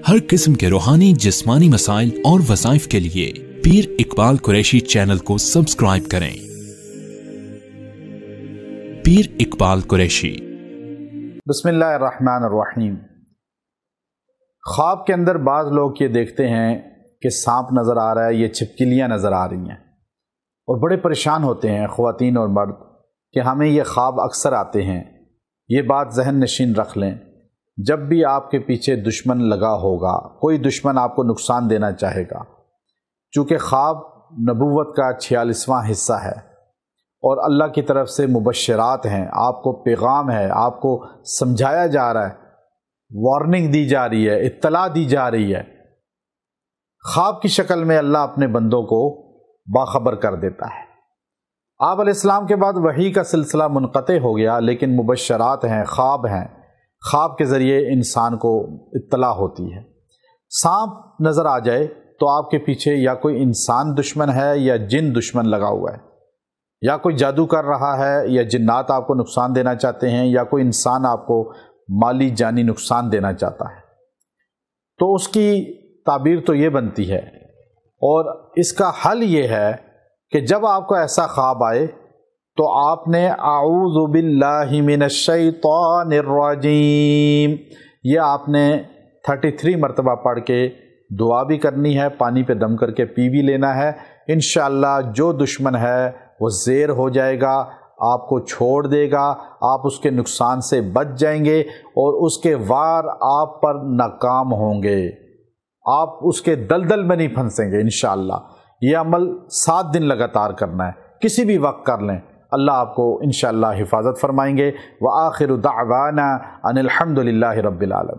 ہر قسم کے روحانی جسمانی مسائل اور وظائف کے لیے پیر اقبال قریشی چینل کو سبسکرائب کریں۔ پیر اقبال قریشی۔ بسم اللہ الرحمن الرحیم۔ خواب کے اندر بعض لوگ یہ دیکھتے ہیں کہ سانپ نظر آ رہا ہے، یہ چھپکلیاں نظر آ رہی ہیں، اور بڑے پریشان ہوتے ہیں خواتین اور مرد کہ ہمیں یہ خواب اکثر آتے ہیں۔ یہ بات ذہن نشین رکھ لیں، جب بھی آپ کے پیچھے دشمن لگا ہوگا، کوئی دشمن آپ کو نقصان دینا چاہے گا، چونکہ خواب نبوت کا 46واں حصہ ہے اور اللہ کی طرف سے مبشرات ہیں، آپ کو پیغام ہے، آپ کو سمجھایا جا رہا ہے، وارننگ دی جا رہی ہے، اطلاع دی جا رہی ہے۔ خواب کی شکل میں اللہ اپنے بندوں کو باخبر کر دیتا ہے۔ آپ علیہ السلام کے بعد وحی کا سلسلہ منقطع ہو گیا، لیکن مبشرات ہیں، خواب ہیں، خواب کے ذریعے انسان کو اطلاع ہوتی ہے۔ سانپ نظر آ جائے تو آپ کے پیچھے یا کوئی انسان دشمن ہے یا جن دشمن لگا ہوا ہے، یا کوئی جادو کر رہا ہے، یا جنات آپ کو نقصان دینا چاہتے ہیں، یا کوئی انسان آپ کو مالی جانی نقصان دینا چاہتا ہے۔ تو اس کی تعبیر تو یہ بنتی ہے، اور اس کا حل یہ ہے کہ جب آپ کو ایسا خواب آئے تو آپ نے اعوذ باللہ من الشیطان الرجیم یہ آپ نے 33 مرتبہ پڑھ کے دعا بھی کرنی ہے، پانی پہ دم کر کے پی بھی لینا ہے۔ انشاءاللہ جو دشمن ہے وہ زیر ہو جائے گا، آپ کو چھوڑ دے گا، آپ اس کے نقصان سے بچ جائیں گے، اور اس کے وار آپ پر ناکام ہوں گے، آپ اس کے دلدل میں نہیں پھنسیں گے انشاءاللہ۔ یہ عمل 7 دن لگاتار کرنا ہے، کسی بھی وقت کر لیں، اللہ آپ کو انشاءاللہ حفاظت فرمائیں گے۔ وآخر دعوانا ان الحمد للہ رب العالمین۔